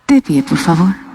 De pie, por favor.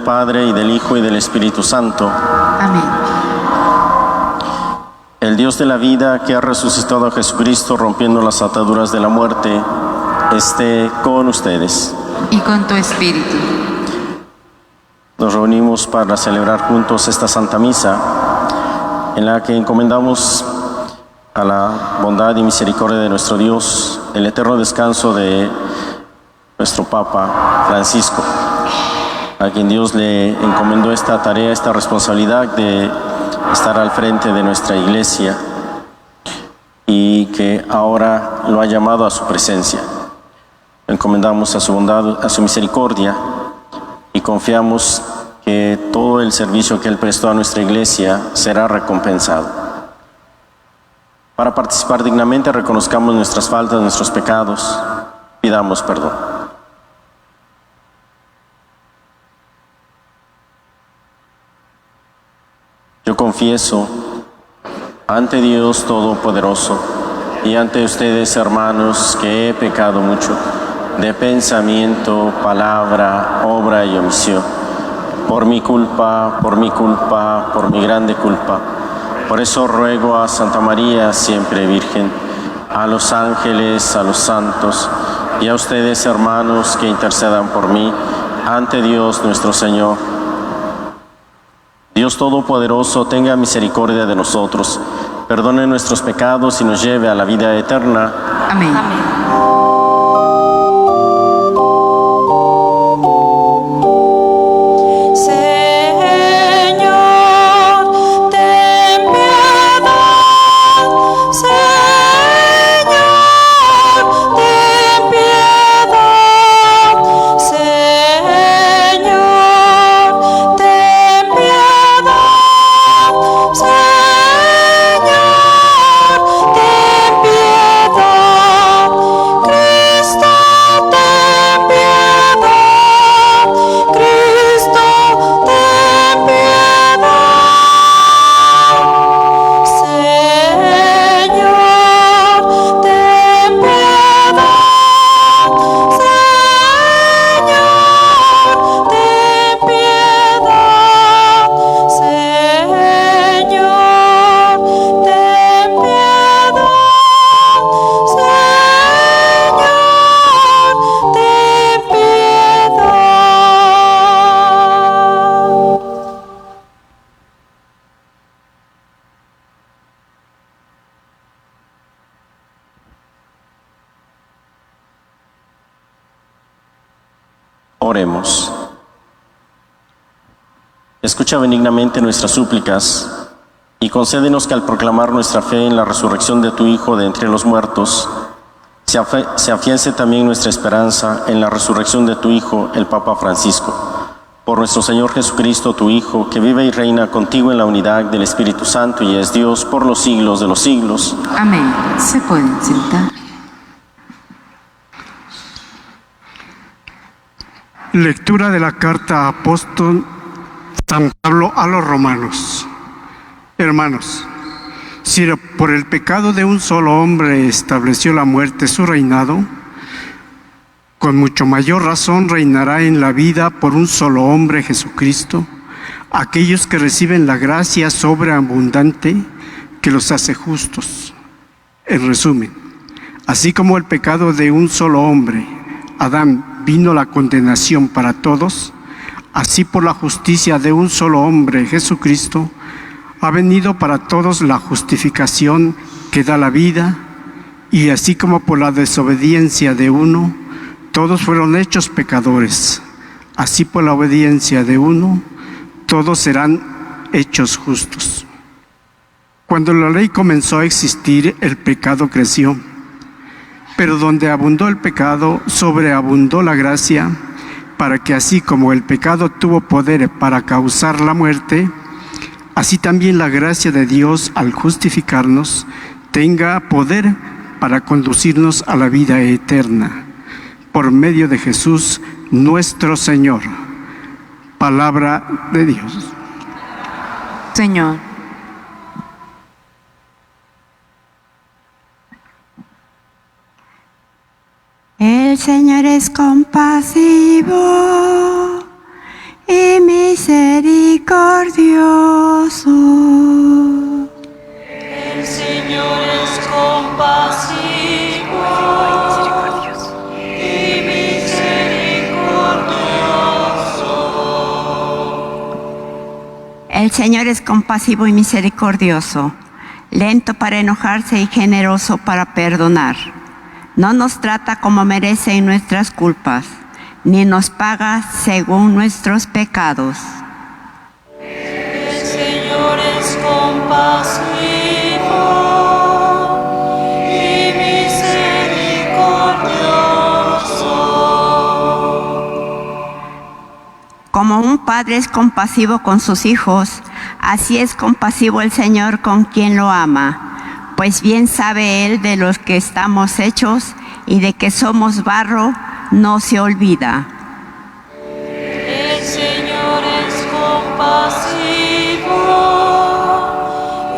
Padre, y del Hijo, y del Espíritu Santo. Amén. El Dios de la vida, que ha resucitado a Jesucristo rompiendo las ataduras de la muerte, esté con ustedes. Y con tu espíritu. Nos reunimos para celebrar juntos esta Santa Misa, en la que encomendamos a la bondad y misericordia de nuestro Dios el eterno descanso de nuestro Papa Francisco, a quien Dios le encomendó esta tarea, esta responsabilidad de estar al frente de nuestra Iglesia, y que ahora lo ha llamado a su presencia. Encomendamos a su bondad, a su misericordia, y confiamos que todo el servicio que Él prestó a nuestra Iglesia será recompensado. Para participar dignamente, reconozcamos nuestras faltas, nuestros pecados, pidamos perdón. Yo confieso ante Dios Todopoderoso y ante ustedes, hermanos, que he pecado mucho de pensamiento, palabra, obra y omisión, por mi culpa, por mi grande culpa. Por eso ruego a Santa María, siempre Virgen, a los ángeles, a los santos y a ustedes, hermanos, que intercedan por mí ante Dios nuestro Señor. Dios Todopoderoso, tenga misericordia de nosotros, perdone nuestros pecados y nos lleve a la vida eterna. Amén. Amén. Oremos. Escucha benignamente nuestras súplicas y concédenos que al proclamar nuestra fe en la resurrección de tu Hijo de entre los muertos, se afiance también nuestra esperanza en la resurrección de tu Hijo, el Papa Francisco. Por nuestro Señor Jesucristo, tu Hijo, que vive y reina contigo en la unidad del Espíritu Santo y es Dios por los siglos de los siglos. Amén. Se pueden sentar. Lectura de la carta apóstol San Pablo a los romanos. Hermanos, si por el pecado de un solo hombre estableció la muerte su reinado, con mucho mayor razón reinará en la vida por un solo hombre, Jesucristo, aquellos que reciben la gracia sobreabundante que los hace justos. En resumen, así como el pecado de un solo hombre, Adán, vino la condenación para todos, así por la justicia de un solo hombre, Jesucristo, ha venido para todos la justificación que da la vida, y así como por la desobediencia de uno, todos fueron hechos pecadores, así por la obediencia de uno, todos serán hechos justos. Cuando la ley comenzó a existir, el pecado creció. Pero donde abundó el pecado, sobreabundó la gracia, para que así como el pecado tuvo poder para causar la muerte, así también la gracia de Dios al justificarnos tenga poder para conducirnos a la vida eterna, por medio de Jesús nuestro Señor. Palabra de Dios. Señor. El Señor es compasivo y misericordioso. El Señor es compasivo y misericordioso. El Señor es compasivo y misericordioso, lento para enojarse y generoso para perdonar. No nos trata como merecen nuestras culpas, ni nos paga según nuestros pecados. El Señor es compasivo y misericordioso. Como un padre es compasivo con sus hijos, así es compasivo el Señor con quien lo ama. Pues bien sabe Él de los que estamos hechos y de que somos barro, no se olvida. El Señor es compasivo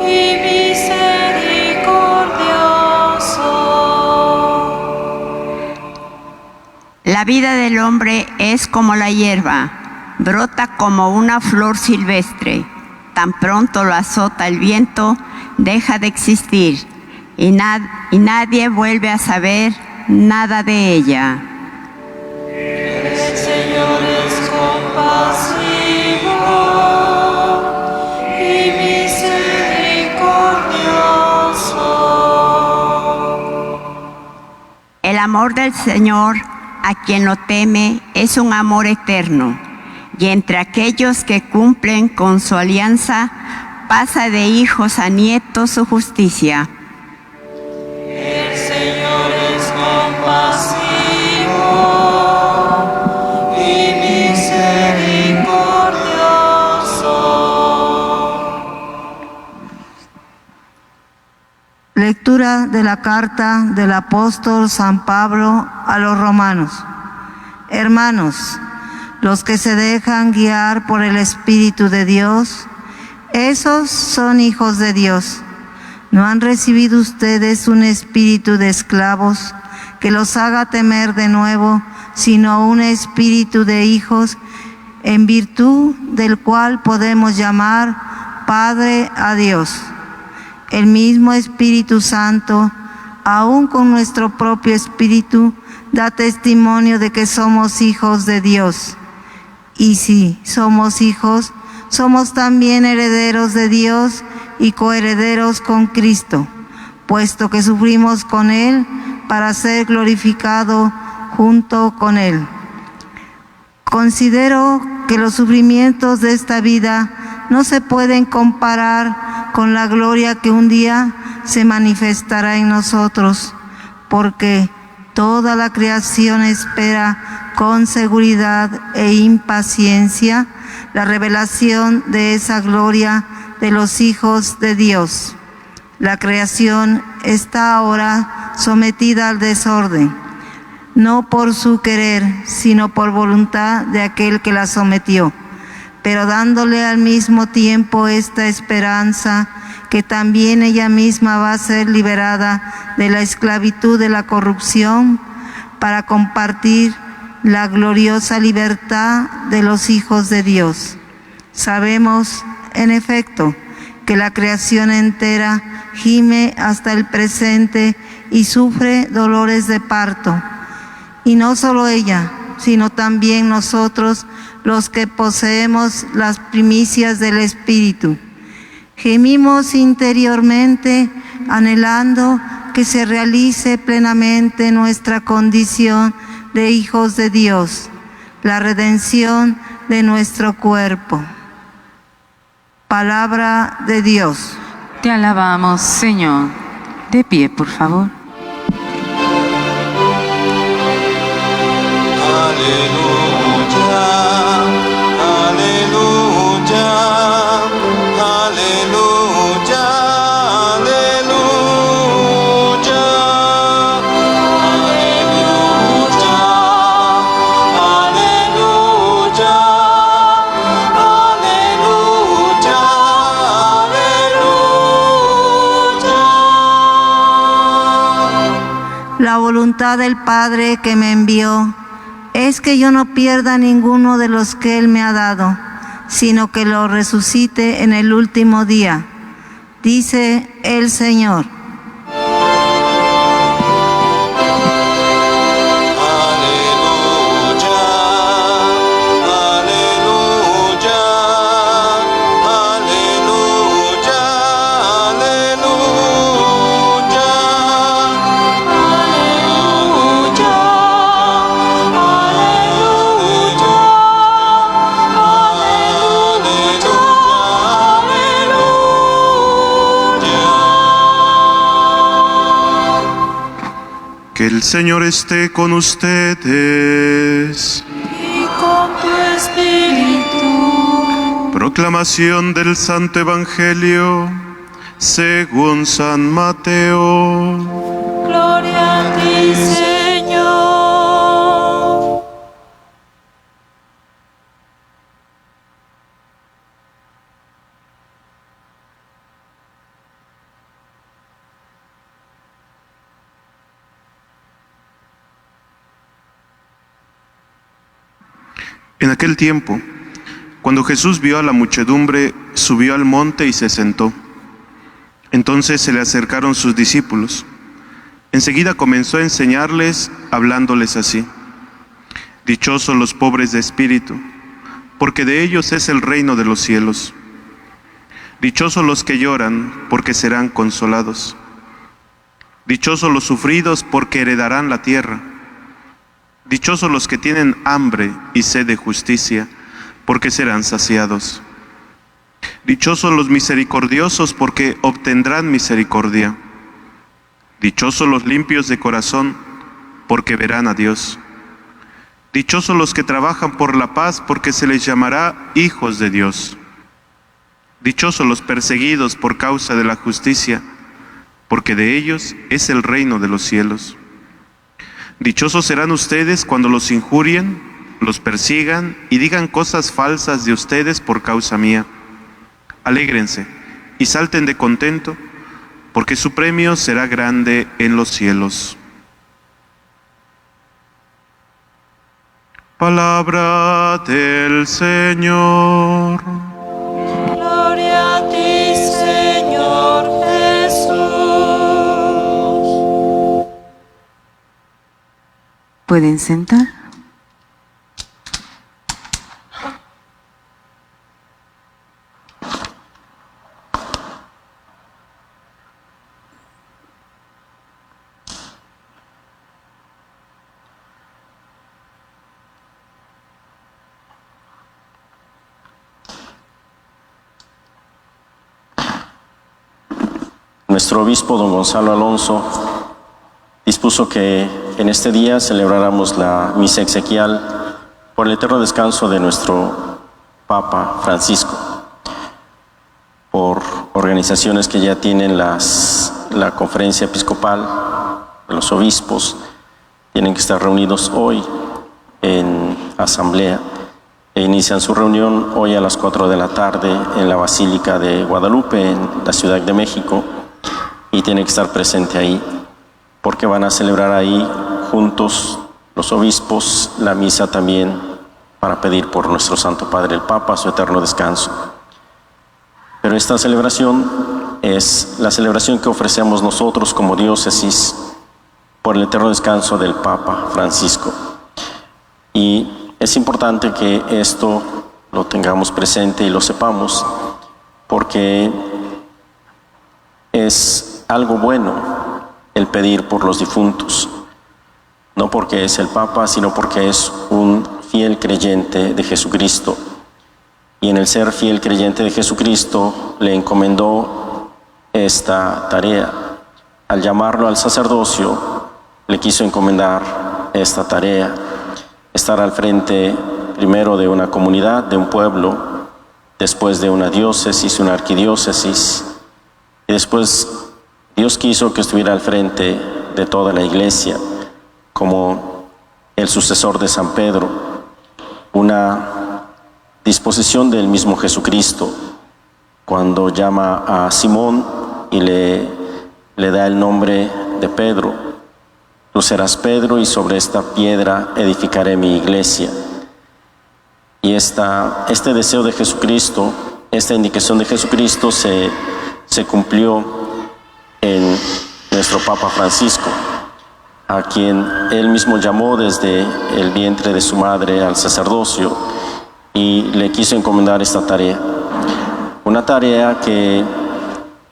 y misericordioso. La vida del hombre es como la hierba, brota como una flor silvestre. Tan pronto lo azota el viento, deja de existir y nadie vuelve a saber nada de ella. El Señor es compasivo y misericordioso. El amor del Señor a quien lo teme es un amor eterno, y entre aquellos que cumplen con su alianza pasa de hijos a nietos su justicia. El Señor es compasivo y misericordioso. Lectura de la carta del apóstol San Pablo a los romanos. Hermanos, los que se dejan guiar por el Espíritu de Dios, esos son hijos de Dios. ¿No han recibido ustedes un espíritu de esclavos que los haga temer de nuevo, sino un espíritu de hijos, en virtud del cual podemos llamar Padre a Dios? El mismo Espíritu Santo, aun con nuestro propio espíritu, da testimonio de que somos hijos de Dios. Y si somos hijos, somos también herederos de Dios y coherederos con Cristo, puesto que sufrimos con Él para ser glorificado junto con Él. Considero que los sufrimientos de esta vida no se pueden comparar con la gloria que un día se manifestará en nosotros, porque toda la creación espera con seguridad e impaciencia la revelación de esa gloria de los hijos de Dios. La creación está ahora sometida al desorden, no por su querer, sino por voluntad de aquel que la sometió, pero dándole al mismo tiempo esta esperanza, que también ella misma va a ser liberada de la esclavitud de la corrupción para compartir la gloriosa libertad de los hijos de Dios. Sabemos, en efecto, que la creación entera gime hasta el presente y sufre dolores de parto. Y no solo ella, sino también nosotros, los que poseemos las primicias del Espíritu. Gemimos interiormente, anhelando que se realice plenamente nuestra condición de hijos de Dios, la redención de nuestro cuerpo. Palabra de Dios. Te alabamos, Señor. De pie, por favor. Aleluya, aleluya, aleluya, aleluya, aleluya, aleluya, aleluya, aleluya. La voluntad del Padre que me envió es que yo no pierda ninguno de los que Él me ha dado, sino que lo resucite en el último día, dice el Señor. Aleluya, aleluya, aleluya, aleluya, aleluya, Que el Señor esté con ustedes. y con tu espíritu. Proclamación del Santo Evangelio según San Mateo. Gloria a ti, Señor. En aquel tiempo, cuando Jesús vio a la muchedumbre, subió al monte y se sentó. Entonces se le acercaron sus discípulos. Enseguida comenzó a enseñarles, hablándoles así: Dichosos los pobres de espíritu, porque de ellos es el reino de los cielos. Dichosos los que lloran, porque serán consolados. Dichosos los sufridos, porque heredarán la tierra. Dichosos los que tienen hambre y sed de justicia, porque serán saciados. Dichosos los misericordiosos, porque obtendrán misericordia. Dichosos los limpios de corazón, porque verán a Dios. Dichosos los que trabajan por la paz, porque se les llamará hijos de Dios. Dichosos los perseguidos por causa de la justicia, porque de ellos es el reino de los cielos. Dichosos serán ustedes cuando los injurien, los persigan y digan cosas falsas de ustedes por causa mía. Alégrense y salten de contento, porque su premio será grande en los cielos. Palabra del Señor. Gloria a ti, Señor Jesús. ¿Pueden sentar? nuestro obispo, don Gonzalo Alonso, dispuso que en este día celebráramos la misa exequial por el eterno descanso de nuestro Papa Francisco, por organizaciones que ya tienen la conferencia episcopal, los obispos, tienen que estar reunidos hoy en asamblea e inician su reunión hoy a las 4 de la tarde en la Basílica de Guadalupe, en la Ciudad de México, y tienen que estar presente ahí, porque van a celebrar ahí juntos los obispos la misa también para pedir por nuestro Santo Padre el Papa su eterno descanso. Pero esta celebración es la celebración que ofrecemos nosotros como diócesis por el eterno descanso del Papa Francisco. Y es importante que esto lo tengamos presente y lo sepamos, porque es algo bueno el pedir por los difuntos, no porque es el Papa, sino porque es un fiel creyente de Jesucristo. Y en el ser fiel creyente de Jesucristo le encomendó esta tarea. Al llamarlo al sacerdocio, le quiso encomendar esta tarea: estar al frente primero de una comunidad, de un pueblo, después de una diócesis, una arquidiócesis, y después Dios quiso que estuviera al frente de toda la iglesia como el sucesor de San Pedro, una disposición del mismo Jesucristo cuando llama a Simón y le da el nombre de Pedro. Tú serás Pedro y sobre esta piedra edificaré mi iglesia. Y este deseo de Jesucristo, esta indicación de Jesucristo se cumplió en nuestro Papa Francisco, a quien él mismo llamó desde el vientre de su madre al sacerdocio y le quiso encomendar esta tarea. Una tarea que,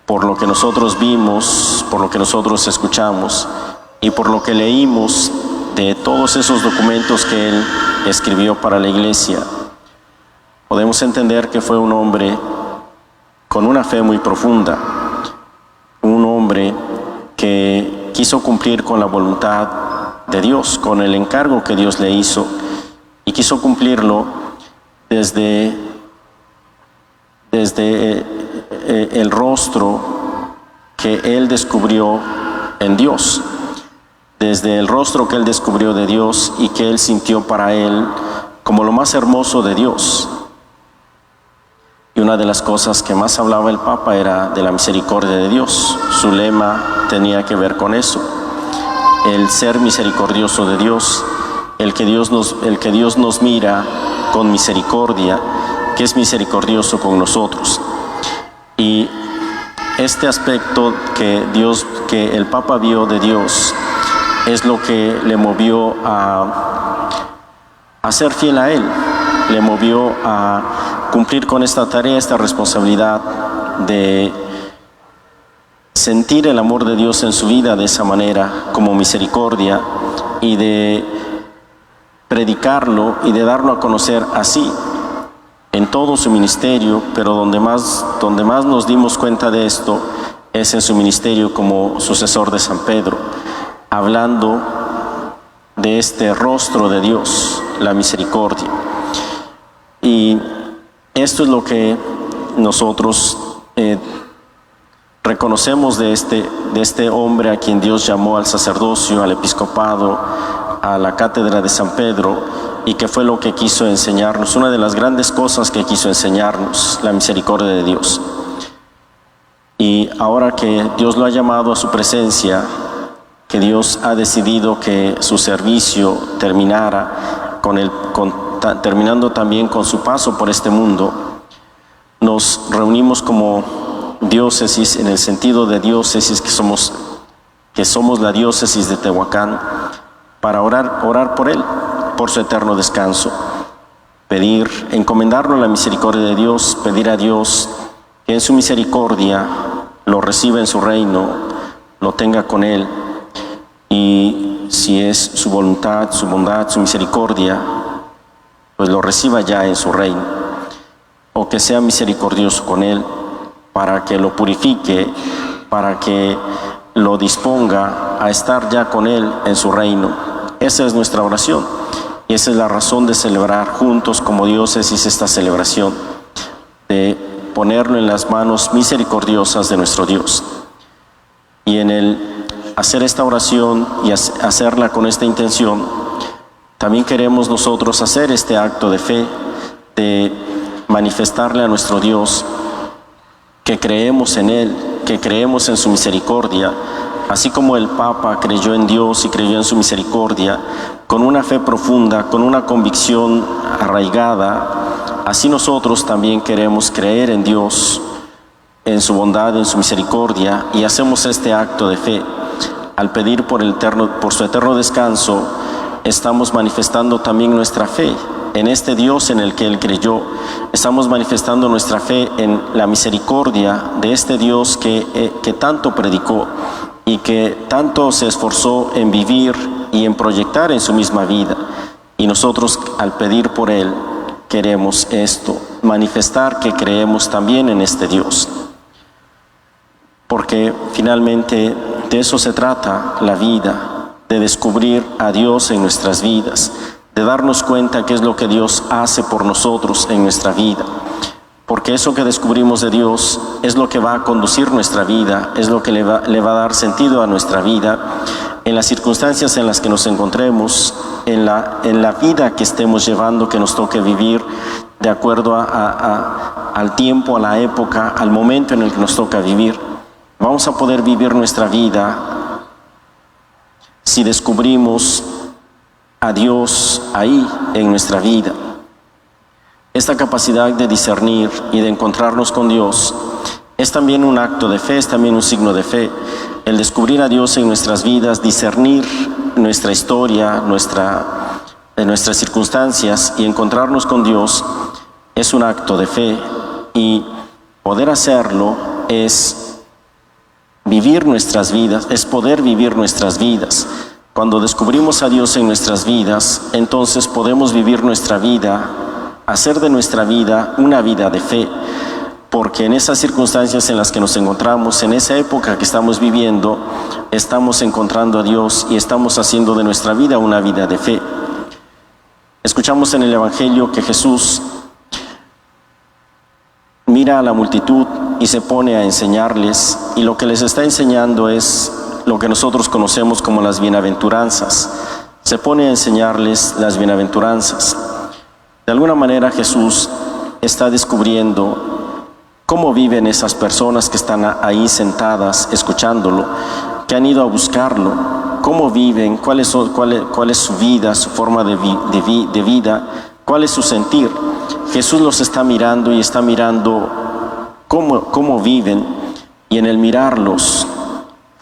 por lo que nosotros vimos, por lo que nosotros escuchamos y por lo que leímos de todos esos documentos que él escribió para la iglesia, podemos entender que fue un hombre con una fe muy profunda, un hombre que quiso cumplir con la voluntad de Dios, con el encargo que Dios le hizo, y quiso cumplirlo desde el rostro que él descubrió en Dios, desde el rostro que él descubrió de Dios y que él sintió para él como lo más hermoso de Dios. Y una de las cosas que más hablaba el Papa era de la misericordia de Dios. Su lema tenía que ver con eso: el ser misericordioso de Dios, el que Dios nos mira con misericordia, que es misericordioso con nosotros. Y este aspecto que el Papa vio de Dios es lo que le movió a ser fiel a Él, le movió a cumplir con esta tarea, esta responsabilidad de sentir el amor de Dios en su vida de esa manera, como misericordia, y de predicarlo y de darlo a conocer así en todo su ministerio. Pero donde más nos dimos cuenta de esto es en su ministerio como sucesor de San Pedro, hablando de este rostro de Dios, la misericordia. Y esto es lo que nosotros reconocemos de este hombre a quien Dios llamó al sacerdocio, al episcopado, a la cátedra de San Pedro, y que fue lo que quiso enseñarnos, una de las grandes cosas que quiso enseñarnos, la misericordia de Dios. Y ahora que Dios lo ha llamado a su presencia, que Dios ha decidido que su servicio terminara terminando también con su paso por este mundo, nos reunimos como diócesis, en el sentido de diócesis que somos la diócesis de Tehuacán, para orar por él, por su eterno descanso, pedir, encomendarlo a la misericordia de Dios, pedir a Dios que en su misericordia lo reciba en su reino, lo tenga con él, y si es su voluntad, su bondad, su misericordia, pues lo reciba ya en su reino, o que sea misericordioso con él para que lo purifique, para que lo disponga a estar ya con Él en su reino. Esa es nuestra oración y esa es la razón de celebrar juntos como diócesis esta celebración, de ponerlo en las manos misericordiosas de nuestro Dios. Y en el hacer esta oración y hacerla con esta intención, también queremos nosotros hacer este acto de fe, de manifestarle a nuestro Dios que creemos en Él, que creemos en su misericordia, así como el Papa creyó en Dios y creyó en su misericordia, con una fe profunda, con una convicción arraigada, así nosotros también queremos creer en Dios, en su bondad, en su misericordia, y hacemos este acto de fe. Al pedir por su eterno descanso, estamos manifestando también nuestra fe en este Dios en el que Él creyó. Estamos manifestando nuestra fe en la misericordia de este Dios que tanto predicó y que tanto se esforzó en vivir y en proyectar en su misma vida. Y nosotros, al pedir por Él, queremos esto, manifestar que creemos también en este Dios. Porque finalmente de eso se trata la vida, de descubrir a Dios en nuestras vidas, de darnos cuenta qué es lo que Dios hace por nosotros en nuestra vida. Porque eso que descubrimos de Dios es lo que va a conducir nuestra vida, es lo que le va a dar sentido a nuestra vida, en las circunstancias en las que nos encontremos, en la vida que estemos llevando, que nos toque vivir de acuerdo al tiempo, a la época, al momento en el que nos toca vivir. Vamos a poder vivir nuestra vida si descubrimos a Dios ahí en nuestra vida. Esta capacidad de discernir y de encontrarnos con Dios es también un acto de fe, es también un signo de fe. El descubrir a Dios en nuestras vidas, discernir nuestra historia, nuestras circunstancias y encontrarnos con Dios es un acto de fe, y poder hacerlo es vivir nuestras vidas, es poder vivir nuestras vidas. Cuando descubrimos a Dios en nuestras vidas, entonces podemos vivir nuestra vida, hacer de nuestra vida una vida de fe, porque en esas circunstancias en las que nos encontramos, en esa época que estamos viviendo, estamos encontrando a Dios y estamos haciendo de nuestra vida una vida de fe. Escuchamos en el Evangelio que Jesús mira a la multitud y se pone a enseñarles, y lo que les está enseñando es lo que nosotros conocemos como las bienaventuranzas. Se pone a enseñarles las bienaventuranzas. De alguna manera Jesús está descubriendo cómo viven esas personas que están ahí sentadas escuchándolo, que han ido a buscarlo, cómo viven, cuál es su vida, su forma de vida, cuál es su sentir. Jesús los está mirando y está mirando cómo viven, y en el mirarlos,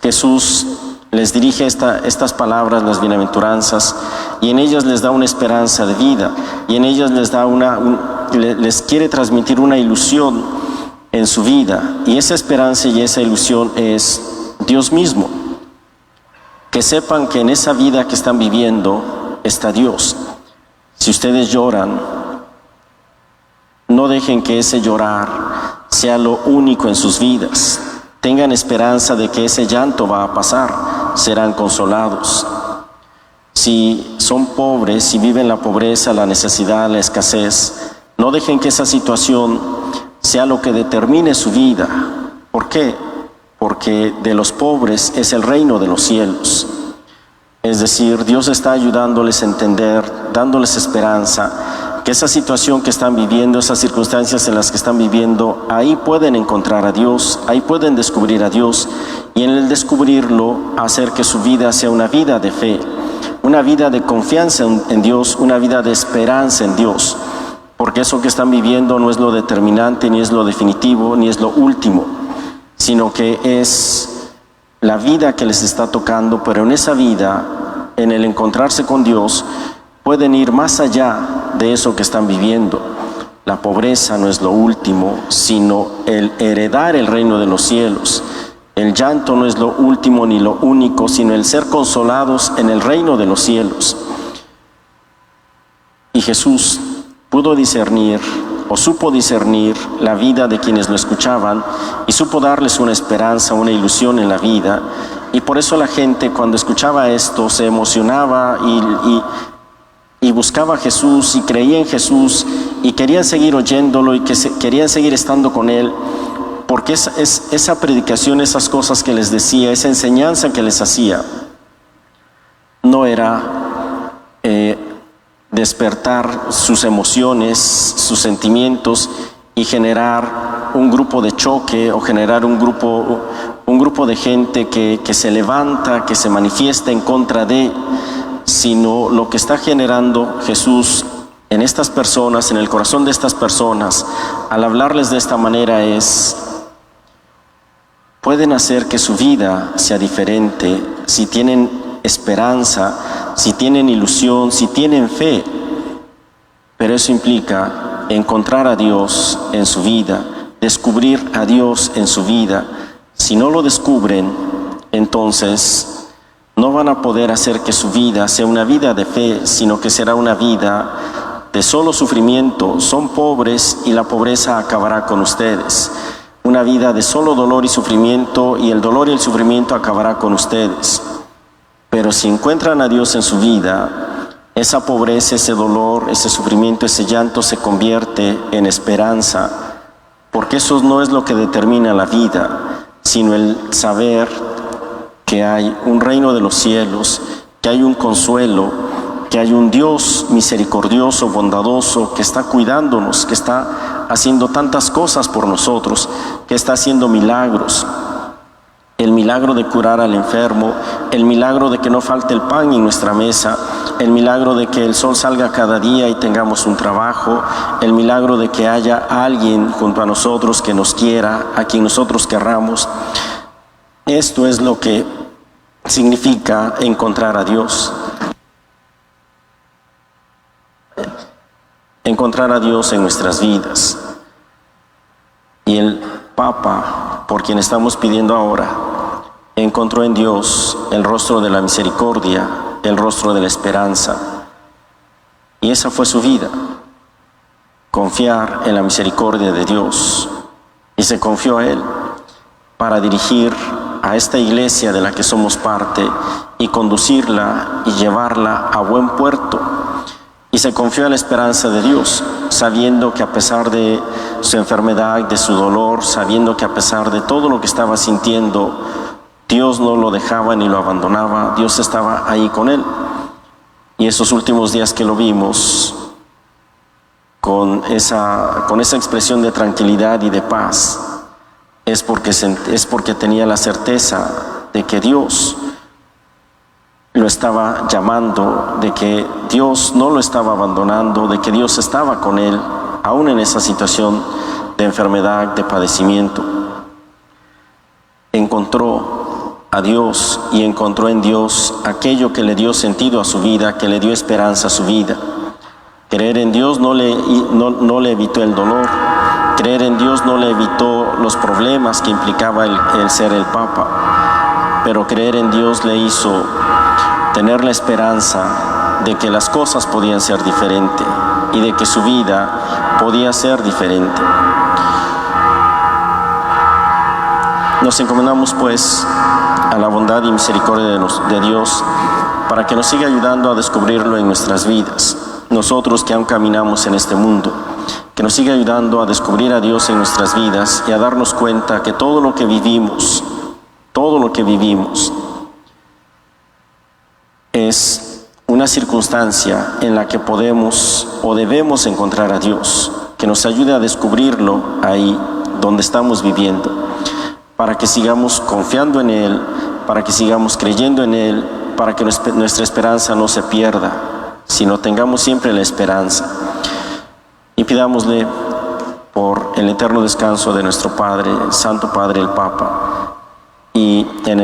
Jesús les dirige estas palabras, las bienaventuranzas, y en ellas les da una esperanza de vida, y en ellas les quiere transmitir una ilusión en su vida, y esa esperanza y esa ilusión es Dios mismo. Que sepan que en esa vida que están viviendo está Dios. Si ustedes lloran, no dejen que ese llorar sea lo único en sus vidas. Tengan esperanza de que ese llanto va a pasar, serán consolados. Si son pobres, si viven la pobreza, la necesidad, la escasez, no dejen que esa situación sea lo que determine su vida. ¿Por qué? Porque de los pobres es el reino de los cielos. Es decir, Dios está ayudándoles a entender, dándoles esperanza, que esa situación que están viviendo, esas circunstancias en las que están viviendo, ahí pueden encontrar a Dios, ahí pueden descubrir a Dios, y en el descubrirlo, hacer que su vida sea una vida de fe, una vida de confianza en Dios, una vida de esperanza en Dios, porque eso que están viviendo no es lo determinante, ni es lo definitivo, ni es lo último, sino que es la vida que les está tocando, pero en esa vida, en el encontrarse con Dios, pueden ir más allá de eso que están viviendo. La pobreza no es lo último, sino el heredar el reino de los cielos. El llanto no es lo último ni lo único, sino el ser consolados en el reino de los cielos. Y Jesús pudo discernir, o supo discernir la vida de quienes lo escuchaban y supo darles una esperanza, una ilusión en la vida. Y por eso la gente, cuando escuchaba esto, se emocionaba y buscaba a Jesús y creía en Jesús y querían seguir oyéndolo y querían seguir estando con Él, porque esa predicación, esas cosas que les decía, esa enseñanza que les hacía, no era despertar sus emociones, sus sentimientos y generar un grupo de choque o generar un grupo de gente que se levanta, que se manifiesta en contra de, sino lo que está generando Jesús en estas personas, en el corazón de estas personas, al hablarles de esta manera pueden hacer que su vida sea diferente si tienen esperanza, si tienen ilusión, si tienen fe. Pero eso implica encontrar a Dios en su vida, descubrir a Dios en su vida. Si no lo descubren, entonces no van a poder hacer que su vida sea una vida de fe, sino que será una vida de solo sufrimiento. Son pobres y la pobreza acabará con ustedes. Una vida de solo dolor y sufrimiento, y el dolor y el sufrimiento acabará con ustedes. Pero si encuentran a Dios en su vida, esa pobreza, ese dolor, ese sufrimiento, ese llanto se convierte en esperanza, porque eso no es lo que determina la vida, sino el saber que hay un reino de los cielos, que hay un consuelo, que hay un Dios misericordioso, bondadoso, que está cuidándonos, que está haciendo tantas cosas por nosotros, que está haciendo milagros. El milagro de curar al enfermo, el milagro de que no falte el pan en nuestra mesa, el milagro de que el sol salga cada día y tengamos un trabajo, el milagro de que haya alguien junto a nosotros que nos quiera, a quien nosotros querramos. Esto es lo que significa encontrar a Dios. Encontrar a Dios en nuestras vidas. Y el Papa, por quien estamos pidiendo ahora, encontró en Dios el rostro de la misericordia, el rostro de la esperanza. Y esa fue su vida, confiar en la misericordia de Dios. Y se confió a Él para dirigir a esta iglesia de la que somos parte y conducirla y llevarla a buen puerto. Y se confió a la esperanza de Dios, sabiendo que a pesar de su enfermedad, de su dolor, sabiendo que a pesar de todo lo que estaba sintiendo, Dios no lo dejaba ni lo abandonaba, Dios estaba ahí con él. Y esos últimos días que lo vimos, con esa expresión de tranquilidad y de paz, es porque tenía la certeza de que Dios lo estaba llamando, de que Dios no lo estaba abandonando, de que Dios estaba con él, aún en esa situación de enfermedad, de padecimiento. Encontró a Dios y encontró en Dios aquello que le dio sentido a su vida, que le dio esperanza a su vida. Creer en Dios no le evitó el dolor, creer en Dios no le evitó los problemas que implicaba el ser el Papa, pero creer en Dios le hizo tener la esperanza de que las cosas podían ser diferentes y de que su vida podía ser diferente. Nos encomendamos pues a la bondad y misericordia de Dios para que nos siga ayudando a descubrirlo en nuestras vidas. Nosotros que aún caminamos en este mundo, que nos siga ayudando a descubrir a Dios en nuestras vidas y a darnos cuenta que todo lo que vivimos es una circunstancia en la que podemos o debemos encontrar a Dios, que nos ayude a descubrirlo ahí donde estamos viviendo, para que sigamos confiando en Él, para que sigamos creyendo en Él, para que nuestra esperanza no se pierda, sino tengamos siempre la esperanza. Y pidámosle por el eterno descanso de nuestro Padre, el Santo Padre, el Papa, y en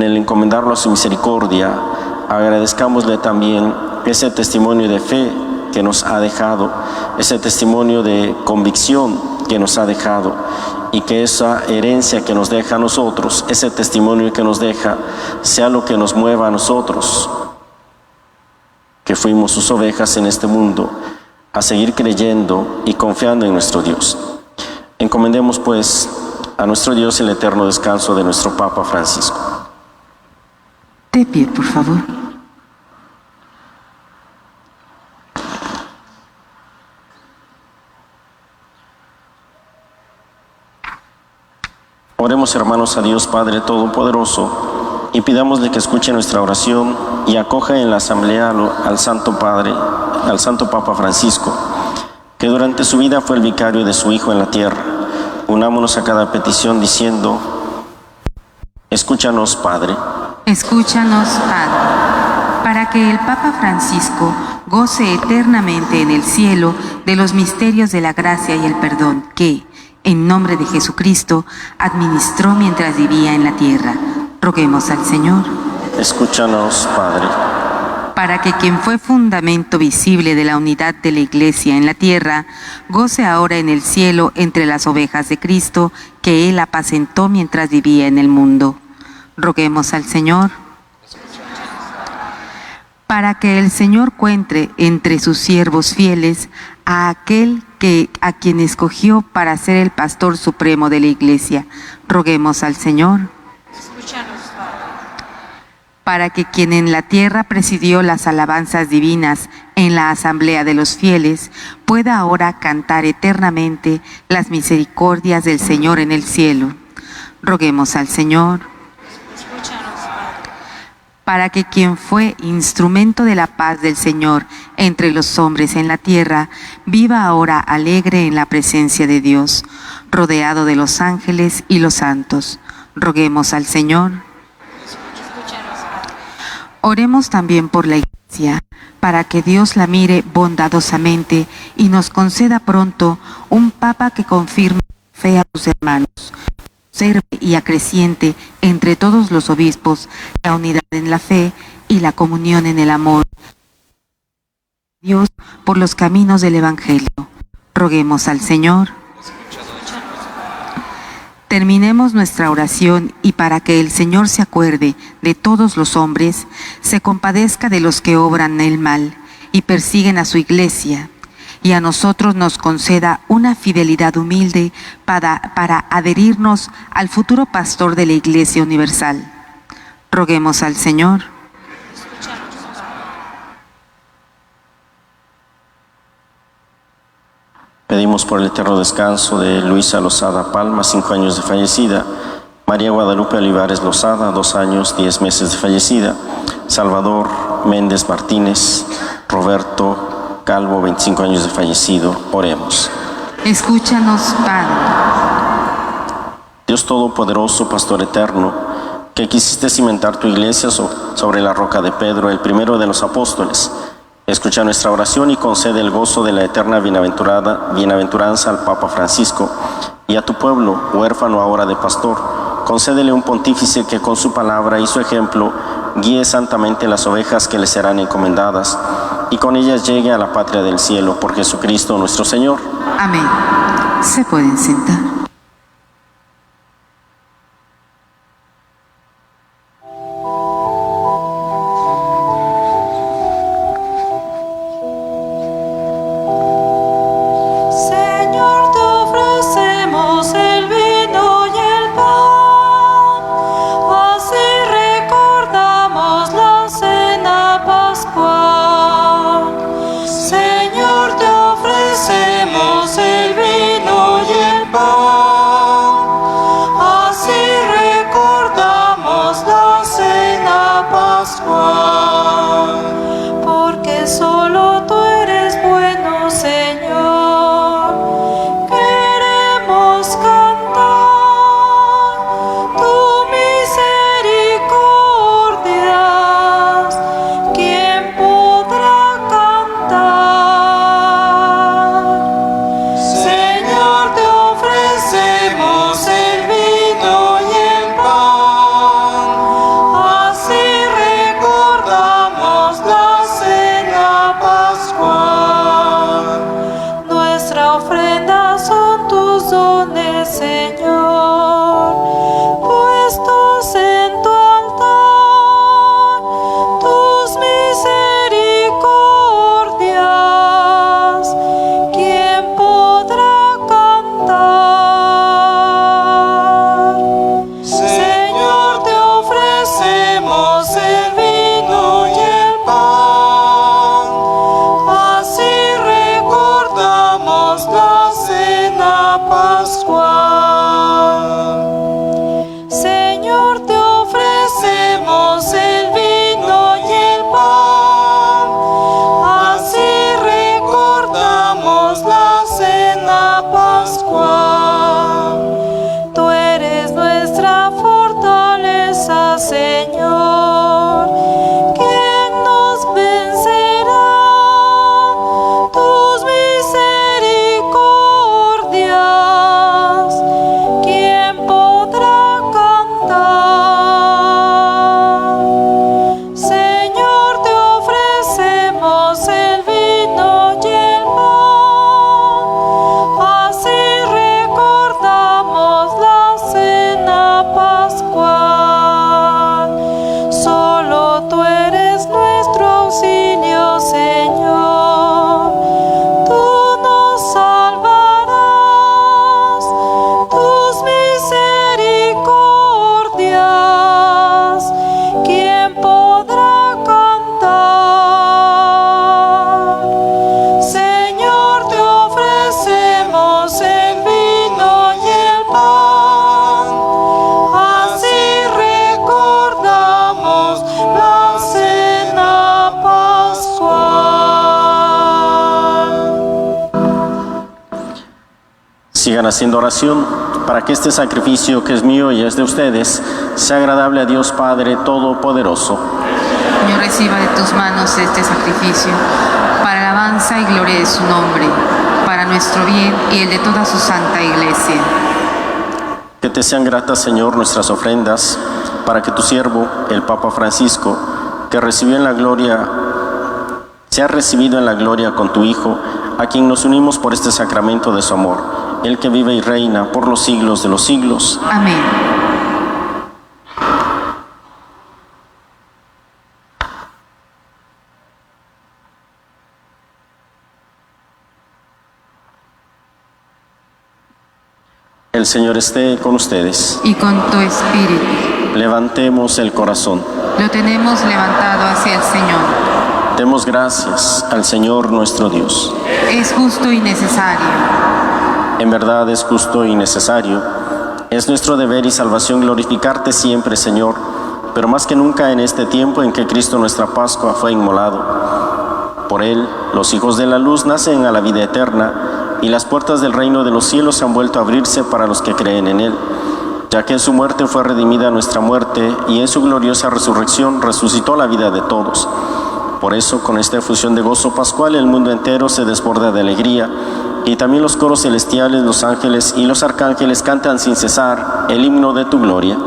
el encomendarlo a su misericordia, agradezcámosle también ese testimonio de fe que nos ha dejado, ese testimonio de convicción que nos ha dejado, y que esa herencia que nos deja a nosotros, ese testimonio que nos deja, sea lo que nos mueva a nosotros, que fuimos sus ovejas en este mundo, a seguir creyendo y confiando en nuestro Dios. Encomendemos pues a nuestro Dios el eterno descanso de nuestro Papa Francisco. De pie, por favor. Oremos, hermanos, a Dios Padre Todopoderoso y pidámosle que escuche nuestra oración y acoja en la asamblea al Santo Padre, al Santo Papa Francisco, que durante su vida fue el vicario de su Hijo en la tierra. Unámonos a cada petición diciendo: escúchanos, Padre. Escúchanos, Padre, para que el Papa Francisco goce eternamente en el cielo de los misterios de la gracia y el perdón que, en nombre de Jesucristo, administró mientras vivía en la tierra. Roguemos al Señor. Escúchanos, Padre. Para que quien fue fundamento visible de la unidad de la Iglesia en la tierra, goce ahora en el cielo entre las ovejas de Cristo que Él apacentó mientras vivía en el mundo. Roguemos al Señor. Para que el Señor cuente entre sus siervos fieles a aquel a quien escogió para ser el pastor supremo de la Iglesia. Roguemos al Señor. Para que quien en la tierra presidió las alabanzas divinas en la asamblea de los fieles, pueda ahora cantar eternamente las misericordias del Señor en el cielo. Roguemos al Señor. Para que quien fue instrumento de la paz del Señor entre los hombres en la tierra, viva ahora alegre en la presencia de Dios, rodeado de los ángeles y los santos. Roguemos al Señor. Oremos también por la Iglesia, para que Dios la mire bondadosamente y nos conceda pronto un Papa que confirme la fe a sus hermanos, conserve y acreciente entre todos los obispos la unidad en la fe y la comunión en el amor. Dios por los caminos del Evangelio. Roguemos al Señor. Terminemos nuestra oración y para que el Señor se acuerde de todos los hombres, se compadezca de los que obran el mal y persiguen a su Iglesia, y a nosotros nos conceda una fidelidad humilde para adherirnos al futuro pastor de la Iglesia universal. Roguemos al Señor. Pedimos por el eterno descanso de Luisa Lozada Palma, 5 años de fallecida; María Guadalupe Olivares Lozada, 2 años, 10 meses de fallecida; Salvador Méndez Martínez; Roberto Calvo, 25 años de fallecido. Oremos. Escúchanos, Padre. Dios Todopoderoso, Pastor eterno, que quisiste cimentar tu iglesia sobre la roca de Pedro, el primero de los apóstoles, escucha nuestra oración y concede el gozo de la eterna bienaventuranza al Papa Francisco y a tu pueblo, huérfano ahora de pastor. Concédele un pontífice que con su palabra y su ejemplo guíe santamente las ovejas que le serán encomendadas y con ellas llegue a la patria del cielo, por Jesucristo nuestro Señor. Amén. Se pueden sentar. Señor, te ofrecemos el vino y el pan, así recordamos la cena pascual. Señor, te ofrecemos el vino y el pan. Sigan haciendo oración para que este sacrificio que es mío y es de ustedes sea agradable a Dios Padre Todopoderoso. Señor, reciba de tus manos este sacrificio para alabanza y gloria de su nombre, para nuestro bien y el de toda su santa iglesia. Que te sean gratas, Señor, nuestras ofrendas, para que tu siervo, el Papa Francisco, que recibió en la gloria, sea recibido en la gloria con tu Hijo, a quien nos unimos por este sacramento de su amor, el que vive y reina por los siglos de los siglos. Amén. El Señor esté con ustedes. Y con tu espíritu. Levantemos el corazón. Lo tenemos levantado hacia el Señor. Demos gracias al Señor nuestro Dios. Es justo y necesario. En verdad es justo y necesario. Es nuestro deber y salvación glorificarte siempre, Señor, pero más que nunca en este tiempo en que Cristo nuestra Pascua fue inmolado. Por Él, los hijos de la luz nacen a la vida eterna, y las puertas del reino de los cielos han vuelto a abrirse para los que creen en Él, ya que en su muerte fue redimida nuestra muerte, y en su gloriosa resurrección resucitó la vida de todos. Por eso, con esta efusión de gozo pascual, el mundo entero se desborda de alegría, y también los coros celestiales, los ángeles y los arcángeles cantan sin cesar el himno de tu gloria.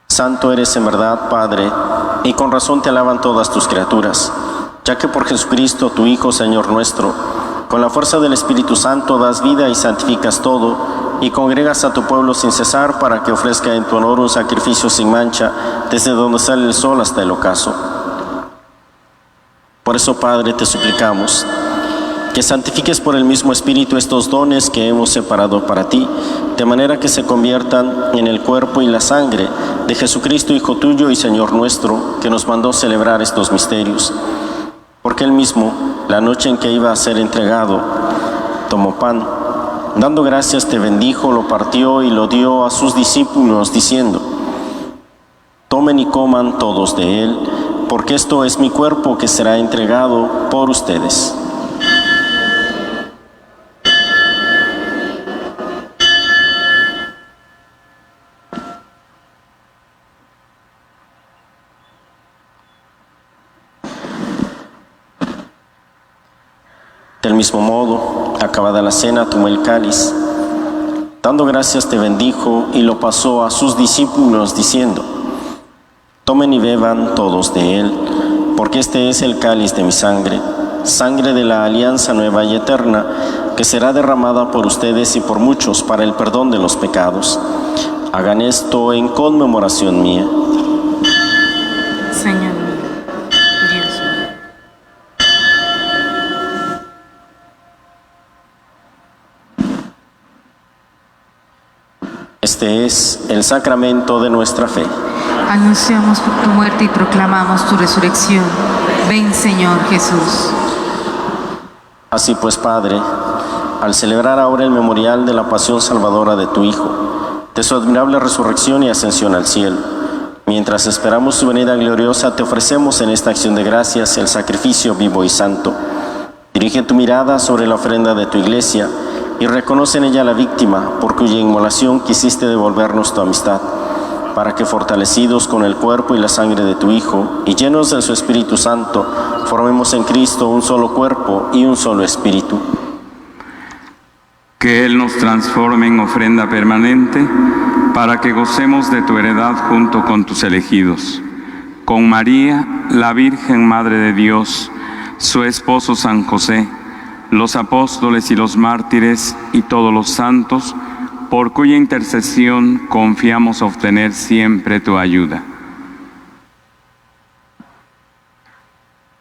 Santo eres en verdad, Padre, y con razón te alaban todas tus criaturas, ya que por Jesucristo, tu Hijo, Señor nuestro, con la fuerza del Espíritu Santo das vida y santificas todo, y congregas a tu pueblo sin cesar para que ofrezca en tu honor un sacrificio sin mancha, desde donde sale el sol hasta el ocaso. Por eso, Padre, te suplicamos que santifiques por el mismo Espíritu estos dones que hemos separado para ti, de manera que se conviertan en el cuerpo y la sangre de Jesucristo, Hijo tuyo y Señor nuestro, que nos mandó celebrar estos misterios. Porque Él mismo, la noche en que iba a ser entregado, tomó pan, dando gracias te bendijo, lo partió y lo dio a sus discípulos, diciendo: tomen y coman todos de él, porque esto es mi cuerpo que será entregado por ustedes. Del mismo modo, acabada la cena, tomó el cáliz, dando gracias te bendijo y lo pasó a sus discípulos, diciendo: tomen y beban todos de él, porque este es el cáliz de mi sangre, sangre de la alianza nueva y eterna, que será derramada por ustedes y por muchos para el perdón de los pecados. Hagan esto en conmemoración mía. Señor mío, Dios mío. Este es el sacramento de nuestra fe. Anunciamos tu muerte y proclamamos tu resurrección. Ven, Señor Jesús. Así pues, Padre, al celebrar ahora el memorial de la pasión salvadora de tu Hijo, de su admirable resurrección y ascensión al cielo, mientras esperamos su venida gloriosa, te ofrecemos en esta acción de gracias el sacrificio vivo y santo. Dirige tu mirada sobre la ofrenda de tu iglesia y reconoce en ella la víctima por cuya inmolación quisiste devolvernos tu amistad, para que fortalecidos con el cuerpo y la sangre de tu Hijo y llenos de su Espíritu Santo, formemos en Cristo un solo cuerpo y un solo espíritu. Que Él nos transforme en ofrenda permanente para que gocemos de tu heredad junto con tus elegidos. Con María, la Virgen Madre de Dios, su esposo San José, los apóstoles y los mártires y todos los santos, por cuya intercesión confiamos obtener siempre tu ayuda.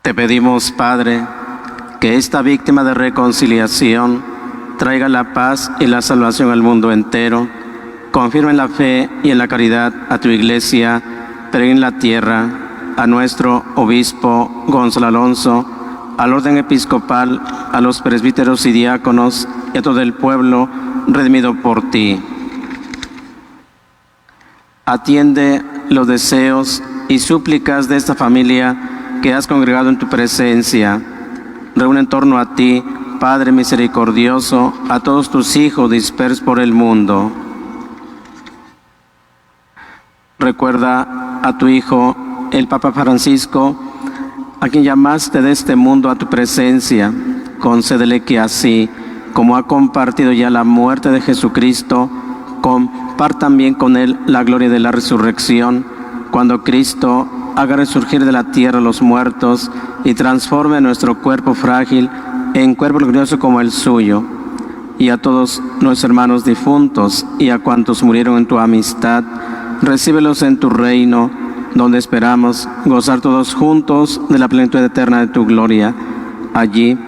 Te pedimos, Padre, que esta víctima de reconciliación traiga la paz y la salvación al mundo entero. Confirma en la fe y en la caridad a tu Iglesia, pero en la tierra, a nuestro obispo Gonzalo Alonso, al orden episcopal, a los presbíteros y diáconos y a todo el pueblo redimido por ti. Atiende los deseos y súplicas de esta familia que has congregado en tu presencia. Reúne en torno a ti, Padre misericordioso, a todos tus hijos dispersos por el mundo. Recuerda a tu Hijo, el Papa Francisco, a quien llamaste de este mundo a tu presencia. Concédele que así, como ha compartido ya la muerte de Jesucristo, comparta también con él la gloria de la resurrección, cuando Cristo haga resurgir de la tierra a los muertos y transforme nuestro cuerpo frágil en cuerpo glorioso como el suyo. Y a todos nuestros hermanos difuntos y a cuantos murieron en tu amistad, recíbelos en tu reino, donde esperamos gozar todos juntos de la plenitud eterna de tu gloria. Allí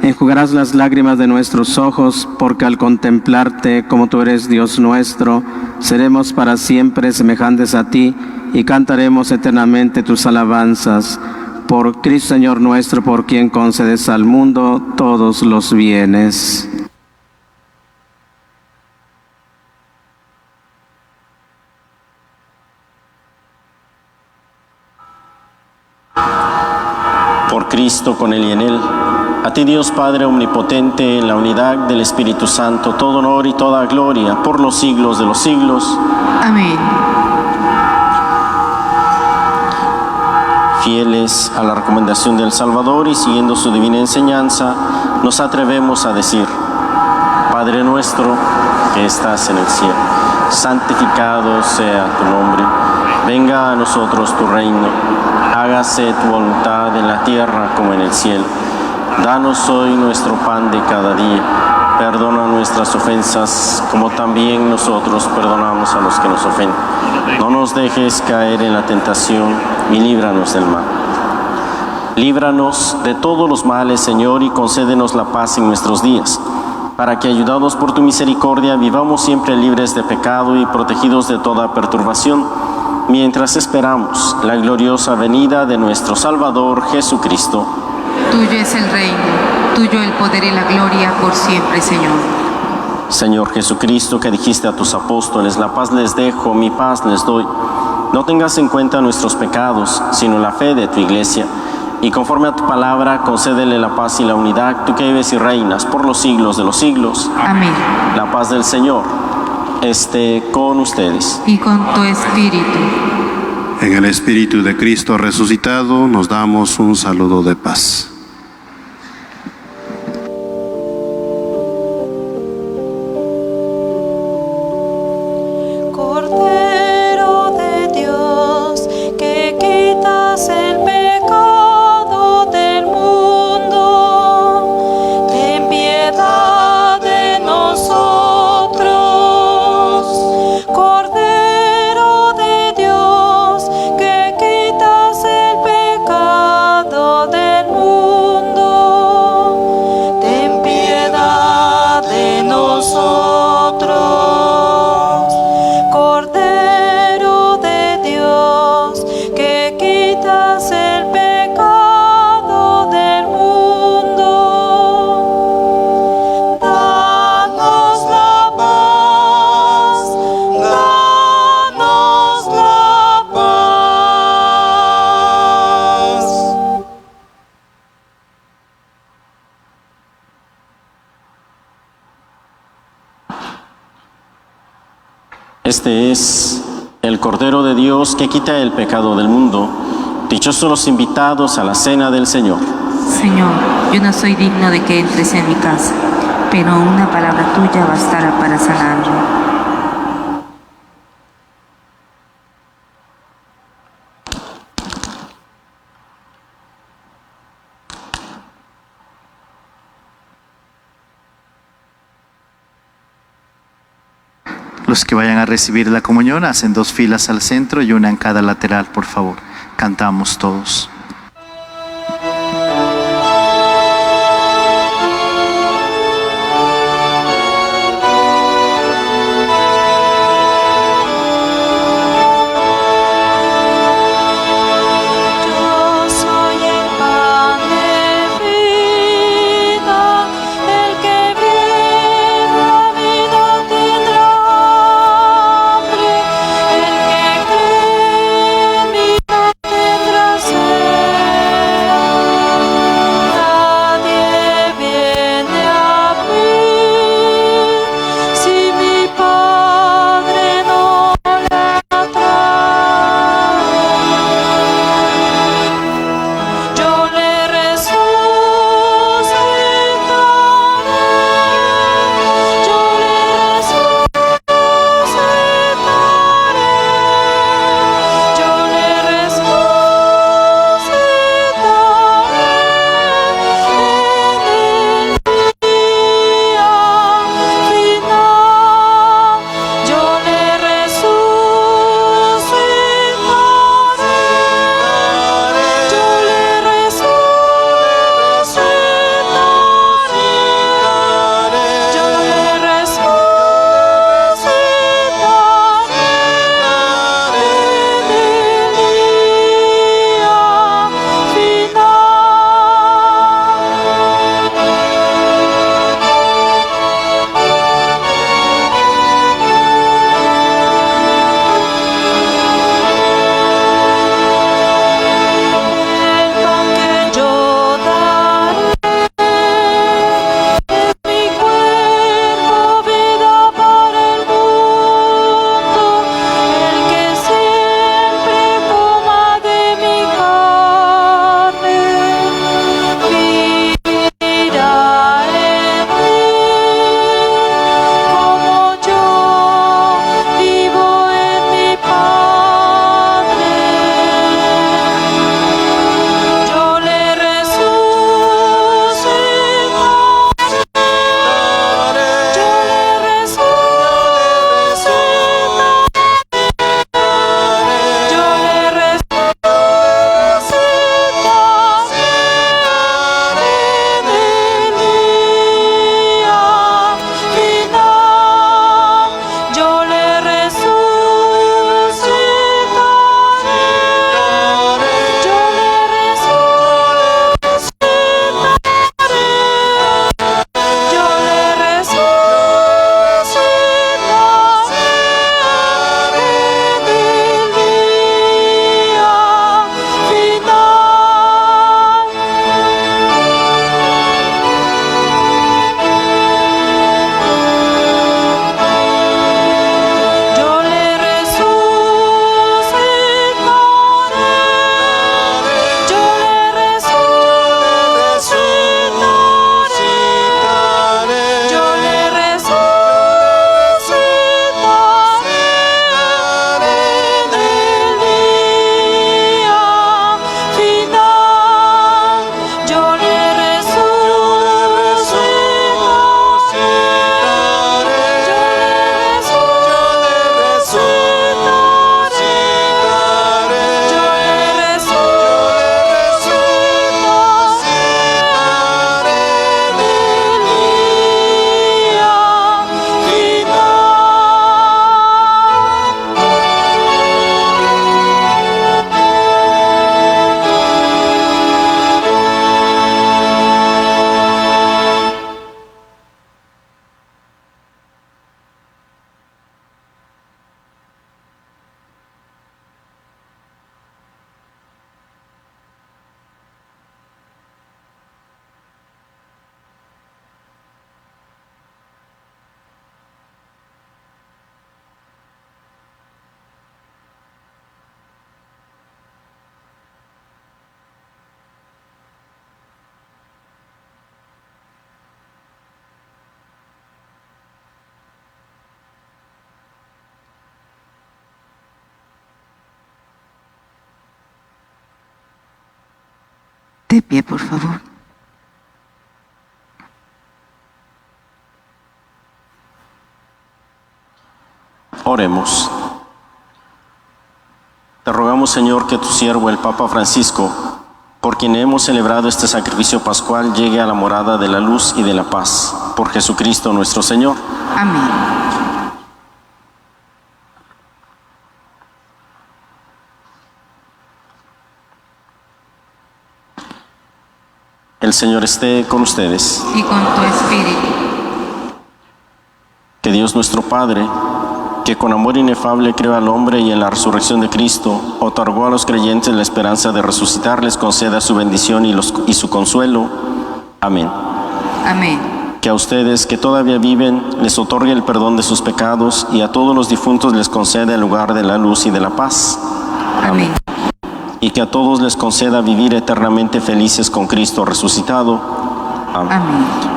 enjugarás las lágrimas de nuestros ojos, porque al contemplarte como tú eres Dios nuestro, seremos para siempre semejantes a ti y cantaremos eternamente tus alabanzas. Por Cristo Señor nuestro, por quien concedes al mundo todos los bienes. Por Cristo, con Él y en Él, a ti Dios Padre omnipotente, en la unidad del Espíritu Santo, todo honor y toda gloria por los siglos de los siglos. Amén. Fieles a la recomendación del Salvador y siguiendo su divina enseñanza, nos atrevemos a decir: Padre nuestro que estás en el cielo, santificado sea tu nombre. Venga a nosotros tu reino. Hágase tu voluntad en la tierra como en el cielo. Danos hoy nuestro pan de cada día. Perdona nuestras ofensas, como también nosotros perdonamos a los que nos ofenden. No nos dejes caer en la tentación y líbranos del mal. Líbranos de todos los males, Señor, y concédenos la paz en nuestros días, para que, ayudados por tu misericordia, vivamos siempre libres de pecado y protegidos de toda perturbación, mientras esperamos la gloriosa venida de nuestro Salvador Jesucristo. Tuyo es el reino, tuyo el poder y la gloria por siempre, Señor. Señor Jesucristo, que dijiste a tus apóstoles: la paz les dejo, mi paz les doy. No tengas en cuenta nuestros pecados, sino la fe de tu Iglesia. Y conforme a tu palabra, concédele la paz y la unidad, tú que vives y reinas por los siglos de los siglos. Amén. La paz del Señor esté con ustedes. Y con tu espíritu. En el Espíritu de Cristo resucitado, nos damos un saludo de paz. Cordero de Dios, que quitas el pecado del mundo, ten piedad de nosotros. Cordero de Dios, que quitas el pecado del mundo, ten piedad de nosotros. Cordero de Dios, que quitas el pecado del mundo, danos la paz, danos la paz. Este es el Cordero de Dios que quita el pecado del mundo. Dichosos los invitados a la cena del Señor. Señor, yo no soy digno de que entres en mi casa, pero una palabra tuya bastará para sanarlo. Los que vayan a recibir la comunión hacen 2 filas al centro y una en cada lateral, por favor. Cantamos todos. Yo soy el pan de vida, el que viva vida tendrá hambre, el que cree en mí no tendrá sed. De pie, por favor. Oremos. Te rogamos, Señor, que tu siervo, el Papa Francisco, por quien hemos celebrado este sacrificio pascual, llegue a la morada de la luz y de la paz. Por Jesucristo nuestro Señor. Amén. El Señor esté con ustedes. Y con tu espíritu. Que Dios nuestro Padre, que con amor inefable creó al hombre y en la resurrección de Cristo otorgó a los creyentes la esperanza de resucitar, les conceda su bendición y su consuelo. Amén. Amén. Que a ustedes que todavía viven les otorgue el perdón de sus pecados y a todos los difuntos les conceda el lugar de la luz y de la paz. Amén. Y que a todos les conceda vivir eternamente felices con Cristo resucitado. Amén.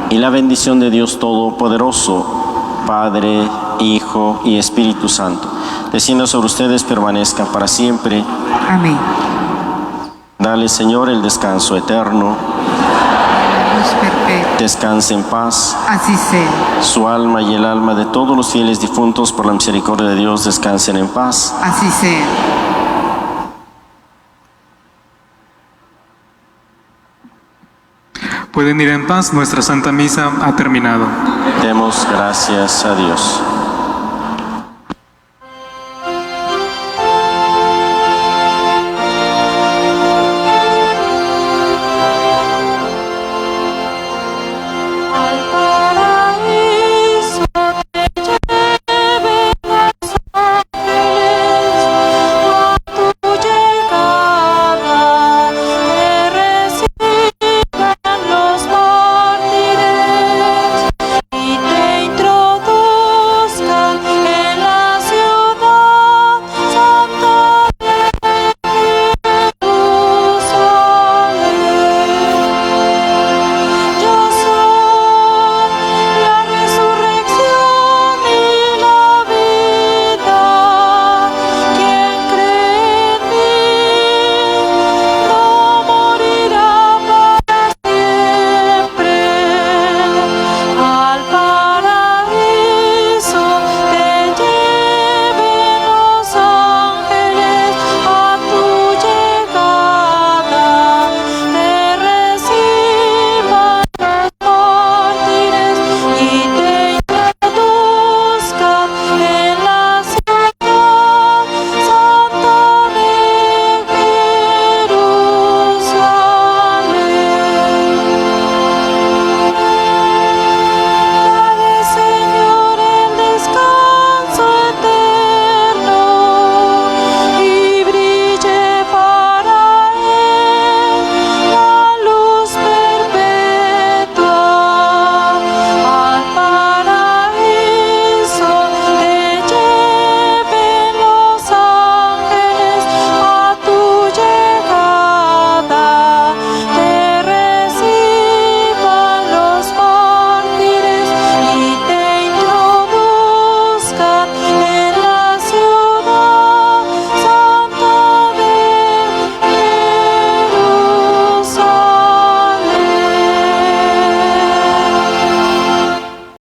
Y la bendición de Dios Todopoderoso, Padre, Hijo y Espíritu Santo, descienda sobre ustedes, permanezca para siempre. Amén. Dale, Señor, el descanso eterno. Luz perpetua. Descanse en paz. Así sea. Su alma y el alma de todos los fieles difuntos, por la misericordia de Dios, descansen en paz. Así sea. Pueden ir en paz, nuestra Santa Misa ha terminado. Demos gracias a Dios.